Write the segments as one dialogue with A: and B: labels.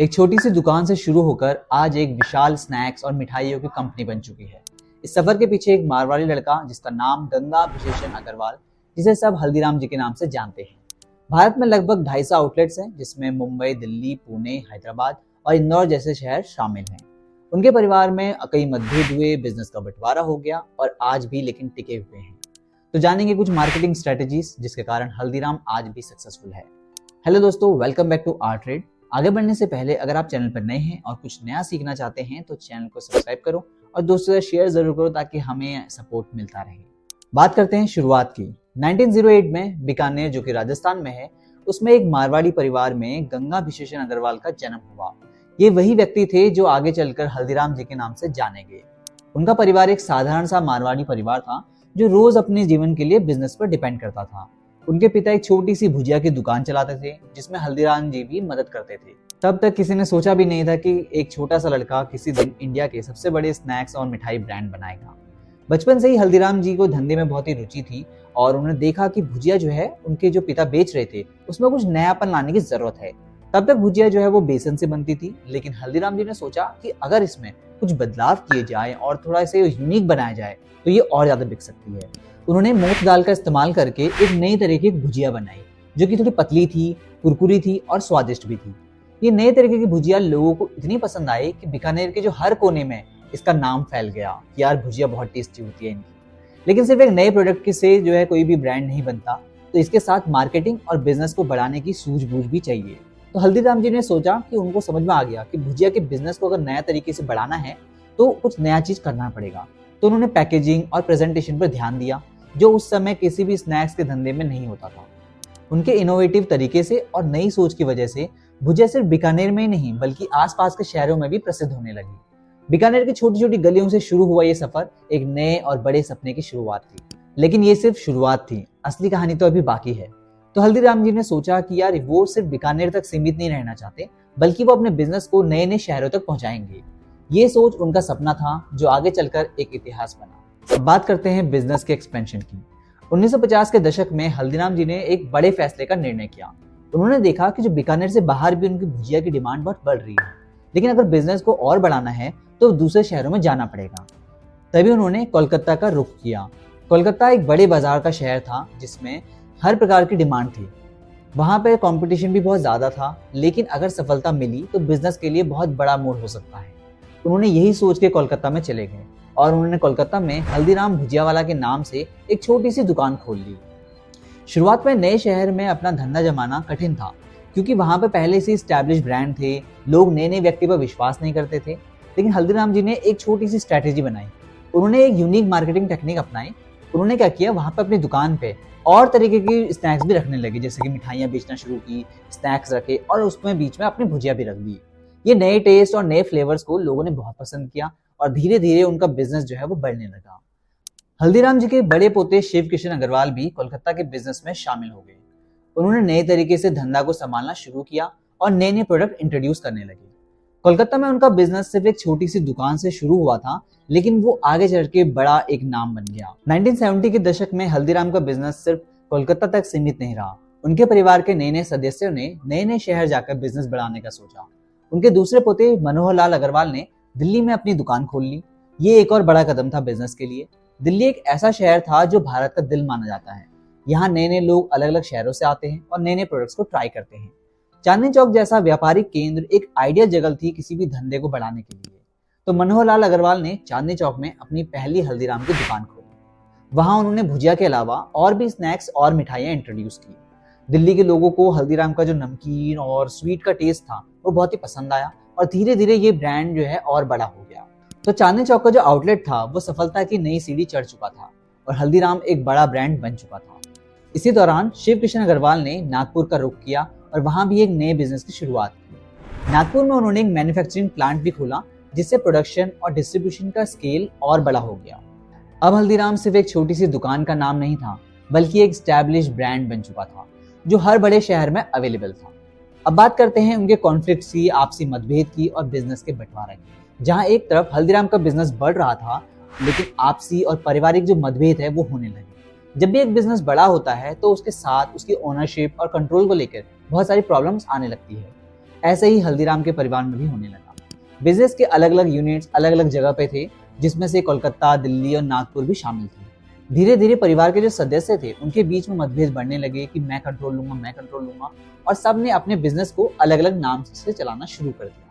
A: एक छोटी सी दुकान से शुरू होकर आज एक विशाल स्नैक्स और मिठाइयों की कंपनी बन चुकी है। इस सफर के पीछे एक मारवाड़ी लड़का जिसका नाम गंगा बिशेषण अग्रवाल, जिसे सब हल्दीराम जी के नाम से जानते हैं। भारत में लगभग 250 आउटलेट्स हैं, जिसमें मुंबई, दिल्ली, पुणे, हैदराबाद और इंदौर जैसे शहर शामिल हैं। उनके परिवार में कई मतभेद हुए, बिजनेस का बंटवारा हो गया और आज भी लेकिन टिके हुए हैं। तो जानेंगे कुछ मार्केटिंग स्ट्रेटेजीज जिसके कारण हल्दीराम आज भी सक्सेसफुल है। हेलो दोस्तों, welcome back to our trade. आगे बढ़ने से पहले अगर आप चैनल पर नए हैं और कुछ नया सीखना चाहते हैं तो चैनल को सब्सक्राइब करो और दोस्तों से शेयर जरूर करो ताकि हमें सपोर्ट मिलता रहे। बात करते हैं शुरुआत की। 1908 में बीकानेर, जो कि राजस्थान में है, उसमें एक मारवाड़ी परिवार में गंगा बिशेषण अग्रवाल का जन्म हुआ। ये वही व्यक्ति थे जो आगे चलकर हल्दीराम जी के नाम से जाने गए। उनका परिवार एक साधारण सा मारवाड़ी परिवार था जो रोज अपने जीवन के लिए बिजनेस पर डिपेंड करता था। उनके पिता एक छोटी सी भुजिया की दुकान चलाते थे जिसमें हल्दीराम जी भी मदद करते थे। तब तक किसी ने सोचा भी नहीं था कि एक छोटा सा लड़का किसी दिन इंडिया के सबसे बड़े स्नैक्स और मिठाई ब्रांड बनाएगा। बचपन से ही हल्दीराम जी को धंधे में बहुत ही रुचि थी और उन्होंने देखा कि भुजिया जो है उनके जो पिता बेच रहे थे उसमें कुछ नयापन लाने की जरूरत है। तब तक भुजिया जो है वो बेसन से बनती थी, लेकिन हल्दीराम जी ने सोचा कि अगर इसमें कुछ बदलाव किए जाए और थोड़ा इसे यूनिक बनाया जाए तो ये और ज्यादा बिक सकती है। उन्होंने मोठ दाल का इस्तेमाल करके एक नई तरह की भुजिया बनाई जो कि थोड़ी पतली थी, कुरकुरी थी और स्वादिष्ट भी थी। ये नए तरीके की भुजिया लोगों को इतनी पसंद आई कि बीकानेर के जो हर कोने में इसका नाम फैल गया कि यार भुजिया बहुत टेस्टी होती है इनकी। लेकिन सिर्फ एक नए प्रोडक्ट से जो है कोई भी ब्रांड नहीं बनता, तो इसके साथ मार्केटिंग और बिजनेस को बढ़ाने की सूझबूझ भी चाहिए। तो हल्दीराम जी ने सोचा कि उनको समझ में आ गया कि भुजिया के बिजनेस को अगर नया तरीके से बढ़ाना है तो कुछ नया चीज करना पड़ेगा। तो उन्होंने पैकेजिंग और प्रेजेंटेशन पर ध्यान दिया, जो उस समय किसी भी स्नैक्स के धंधे में नहीं होता था। उनके इनोवेटिव तरीके से और नई सोच की वजह से भुजिया सिर्फ बीकानेर में ही नहीं बल्कि आसपास के शहरों में भी प्रसिद्ध होने लगी। बीकानेर की छोटी छोटी गलियों से शुरू हुआ ये सफर एक नए और बड़े सपने की शुरुआत थी। लेकिन ये सिर्फ शुरुआत थी, असली कहानी तो अभी बाकी है। तो हल्दीराम जी ने सोचा कि यार वो सिर्फ बीकानेर तक सीमित नहीं रहना चाहते, बल्कि वो अपने बिजनेस को नए नए शहरों तक पहुंचाएंगे। ये सोच उनका सपना था जो आगे चलकर एक इतिहास बना। अब बात करते हैं बिजनेस के एक्सपेंशन की। 1950 के दशक में हल्दीराम जी ने एक बड़े फैसले का निर्णय किया। उन्होंने देखा कि जो बीकानेर से बाहर भी उनकी भुजिया की डिमांड बहुत बढ़ रही है, लेकिन अगर बिजनेस को और बढ़ाना है तो दूसरे शहरों में जाना पड़ेगा। तभी उन्होंने कोलकाता का रुख किया। कोलकाता एक बड़े बाजार का शहर था जिसमें हर प्रकार की डिमांड थी। वहां पर कंपटीशन भी बहुत ज्यादा था, लेकिन अगर सफलता मिली तो बिजनेस के लिए बहुत बड़ा मोड़ हो सकता है। उन्होंने यही सोच के कोलकाता में चले गए और उन्होंने कोलकाता में हल्दीराम भुजियावाला के नाम से एक छोटी सी दुकान खोल ली। शुरुआत में नए शहर में अपना धंधा जमाना कठिन था क्योंकि वहां पे पहले से स्टैब्लिश ब्रांड थे, लोग नए नए व्यक्ति पर विश्वास नहीं करते थे। लेकिन हल्दीराम जी ने एक छोटी सी स्ट्रैटेजी बनाई। उन्होंने एक यूनिक मार्केटिंग टेक्निक अपनाई। उन्होंने क्या किया, वहां पे अपनी दुकान पे और तरीके की स्नैक्स भी रखने लगे, जैसे कि मिठाइयाँ बेचना शुरू की, स्नैक्स रखे और उसमें बीच में अपनी भुजिया भी रख दी। ये नए टेस्ट और नए फ्लेवर्स को लोगों ने बहुत पसंद किया और धीरे धीरे उनका बिजनेस जो है वो बढ़ने लगा। हल्दीराम जी के बड़े पोते शिव किशन अग्रवाल भी कोलकाता के बिजनेस में शामिल हो गए। उन्होंने नए तरीके से धंधा को संभालना शुरू किया और नए नए प्रोडक्ट इंट्रोड्यूस करने लगे। कोलकाता में उनका बिजनेस सिर्फ एक छोटी सी दुकान से शुरू हुआ था, लेकिन वो आगे चल के बड़ा एक नाम बन गया। 1970 के दशक में हल्दीराम का बिजनेस सिर्फ कोलकाता तक सीमित नहीं रहा। उनके परिवार के नए नए सदस्यों ने नए नए शहर जाकर बिजनेस बढ़ाने का सोचा। उनके दूसरे पोते मनोहर लाल अग्रवाल ने दिल्ली में अपनी दुकान खोल ली। ये एक और बड़ा कदम था बिजनेस के लिए। दिल्ली एक ऐसा शहर था जो भारत का दिल माना जाता है। यहाँ नए नए लोग अलग अलग शहरों से आते हैं और नए नए प्रोडक्ट्स को ट्राई करते हैं। चांदनी चौक जैसा व्यापारिक केंद्र एक आइडियल जगह थी किसी भी धंधे को बढ़ाने के लिए। तो मनोहर लाल अग्रवाल ने चांदनी चौक में अपनी पहली हल्दीराम की दुकान खोली। वहां उन्होंने भुजिया के अलावा और भी स्नैक्स और मिठाइयाँ इंट्रोड्यूस की। दिल्ली के लोगों को हल्दीराम का जो नमकीन और स्वीट का टेस्ट था वो बहुत ही पसंद आया और धीरे धीरे ये ब्रांड जो है और बड़ा हो गया। तो चांदनी चौक का जो आउटलेट था वो सफलता की नई सीढ़ी चढ़ चुका था और हल्दीराम एक बड़ा ब्रांड बन चुका था। इसी दौरान शिव किशन अग्रवाल ने नागपुर का रुख किया और वहां भी एक नए बिजनेस की शुरुआत की। नागपुर में उन्होंने एक मैन्युफैक्चरिंग प्लांट भी खोला जिससे प्रोडक्शन और डिस्ट्रीब्यूशन का स्केल और बड़ा हो गया। अब हल्दीराम सिर्फ एक छोटी सी दुकान का नाम नहीं था, बल्कि एक स्टैब्लिश ब्रांड बन चुका था जो हर बड़े शहर में अवेलेबल था। अब बात करते हैं उनके कॉन्फ्लिक्ट्स की, आपसी मतभेद की और बिजनेस के बंटवारे की। जहां एक तरफ हल्दीराम का बिजनेस बढ़ रहा था, लेकिन आपसी और पारिवारिक जो मतभेद है वो होने लगे। जब भी एक बिजनेस बड़ा होता है तो उसके साथ उसकी ओनरशिप और कंट्रोल को लेकर बहुत सारी प्रॉब्लम्स आने लगती है। ऐसे ही हल्दीराम के परिवार में भी होने लगा। बिजनेस के अलग अलग यूनिट्स अलग अलग जगह पे थे, जिसमें से कोलकाता, दिल्ली और नागपुर भी शामिल थे। धीरे धीरे परिवार के जो सदस्य थे उनके बीच में मतभेद बढ़ने लगे कि मैं कंट्रोल लूंगा, और सब ने अपने बिजनेस को अलग अलग नाम से चलाना शुरू कर दिया।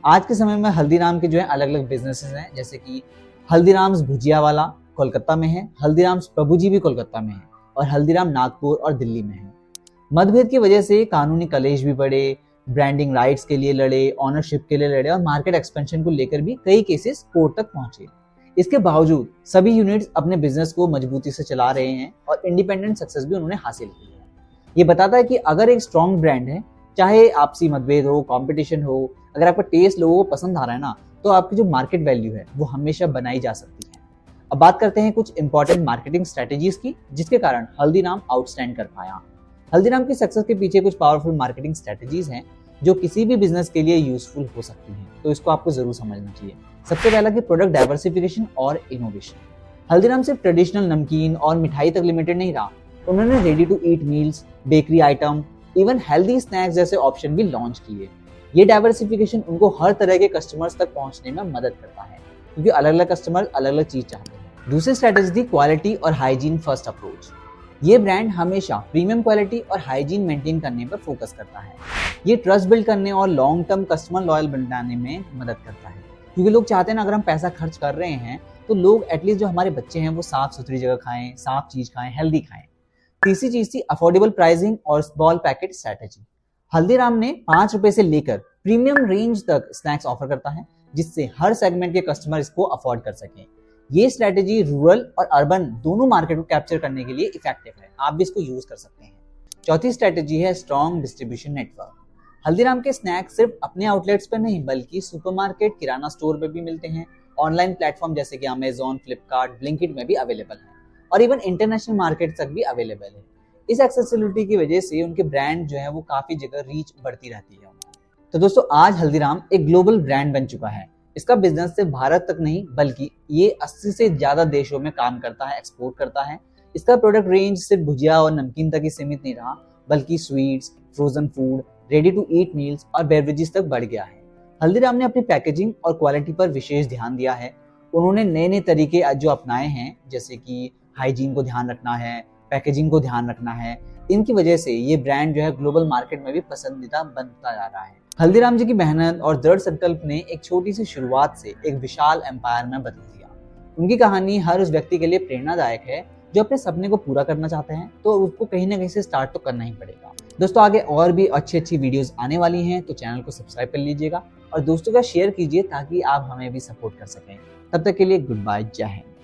A: आज के समय में हल्दीराम के जो है अलग अलग बिजनेसेस हैं, जैसे कि हल्दीराम्स भुजिया वाला कोलकाता में है, हल्दीराम्स प्रभुजी भी कोलकाता में है, और हल्दीराम नागपुर और दिल्ली में है। मतभेद की वजह से कानूनी कलेश भी बढ़े, ब्रांडिंग राइट्स के लिए लड़े, ऑनरशिप के लिए लड़े और मार्केट एक्सपेंशन को लेकर भी कई केसेस कोर्ट तक पहुंचे। इसके बावजूद सभी यूनिट्स अपने बिजनेस को मजबूती से चला रहे हैं और इंडिपेंडेंट सक्सेस भी उन्होंने हासिल की है। ये बताता है कि अगर एक स्ट्रॉन्ग ब्रांड है, चाहे आपसी मतभेद हो, कंपटीशन हो, अगर आपका टेस्ट लोगों को पसंद आ रहा है ना, तो आपकी जो मार्केट वैल्यू है वो हमेशा बनाई जा सकती है। अब बात करते हैं कुछ इंपॉर्टेंट मार्केटिंग स्ट्रेटेजीज की, जिसके कारण हल्दीराम आउटस्टैंड कर पाया। हल्दीराम की सक्सेस के पीछे कुछ पावरफुल मार्केटिंग स्ट्रेटेजीज हैं जो किसी भी बिजनेस के लिए यूजफुल हो सकती हैं, तो इसको आपको जरूर समझना चाहिए। सबसे पहला कि प्रोडक्ट डाइवर्सिफिकेशन और इनोवेशन। हल्दीराम सिर्फ ट्रेडिशनल नमकीन और मिठाई तक लिमिटेड नहीं रहा, उन्होंने ready to eat meals, bakery item, even healthy snacks जैसे ऑप्शन भी लॉन्च किए। ये डाइवर्सिफिकेशन उनको हर तरह के कस्टमर्स तक पहुंचने में मदद करता है, क्योंकि अलग अलग कस्टमर अलग अलग चीज चाहते हैं। दूसरी स्ट्रेटेजी थी क्वालिटी और हाइजीन फर्स्ट अप्रोच। ये ब्रांड हमेशा प्रीमियम क्वालिटी और हाइजीन मेंटेन करने पर फोकस करता है। ये ट्रस्ट बिल्ड करने और लॉन्ग टर्म कस्टमर लॉयल बनाने में मदद करता है, क्योंकि लोग चाहते हैं ना, अगर हम पैसा खर्च कर रहे हैं तो लोग एटलीस्ट जो हमारे बच्चे हैं वो साफ सुथरी जगह खाएं, साफ चीज खाएं, हेल्दी खाएं। तीसरी चीज थी अफोर्डेबल प्राइसिंग और स्मॉल पैकेट स्ट्रेटेजी। हल्दीराम ने 5 रुपए से लेकर प्रीमियम रेंज तक स्नैक्स ऑफर करता है, जिससे हर सेगमेंट के कस्टमर इसको अफोर्ड कर सकें। ये स्ट्रेटेजी रूरल और अर्बन दोनों मार्केट को कैप्चर करने के लिए इफेक्टिव है, आप भी इसको यूज कर सकते हैं। चौथी स्ट्रेटेजी है स्ट्रॉन्ग डिस्ट्रीब्यूशन नेटवर्क। हल्दीराम के स्नैक्स सिर्फ अपने आउटलेट्स पर नहीं बल्कि सुपरमार्केट, किराना स्टोर पर भी मिलते हैं, ऑनलाइन प्लेटफॉर्म जैसे कि अमेजॉन, फ्लिपकार्ट, ब्लिंकिट में भी अवेलेबल है, और इवन इंटरनेशनल मार्केट तक भी अवेलेबल है। इस एक्सेसिबिलिटी की वजह से उनके ब्रांड जो है वो काफी जगह रीच बढ़ती रहती है। तो दोस्तों, आज हल्दीराम एक ग्लोबल ब्रांड बन चुका है। इसका बिजनेस सिर्फ भारत तक नहीं बल्कि ये 80 से ज्यादा देशों में काम करता है, एक्सपोर्ट करता है। इसका प्रोडक्ट रेंज सिर्फ भुजिया और नमकीन तक ही सीमित नहीं रहा, बल्कि sweets, frozen food, ready to eat meals और बेवरेजेस तक बढ़ गया है। हल्दीराम ने अपनी पैकेजिंग और क्वालिटी पर विशेष ध्यान दिया है। उन्होंने नए नए तरीके जो अपनाए हैं, जैसे कि हाइजीन को ध्यान रखना है, पैकेजिंग को ध्यान रखना है। इनकी वजह से ये ब्रांड जो है ग्लोबल मार्केट में भी पसंदीदा बनता जा रहा है। हल्दीराम जी की मेहनत और दृढ़ संकल्प ने एक छोटी सी शुरुआत से एक विशाल एम्पायर में बदल दिया। उनकी कहानी हर उस व्यक्ति के लिए प्रेरणादायक है जो अपने सपने को पूरा करना चाहते हैं, तो उसको कहीं ना कहीं से स्टार्ट तो करना ही पड़ेगा। दोस्तों, आगे और भी अच्छी वीडियोस आने वाली हैं, तो चैनल को सब्सक्राइब कर लीजिएगा और दोस्तों का शेयर कीजिए ताकि आप हमें भी सपोर्ट कर सकें। तब तक के लिए गुड बाय, जय हिंद।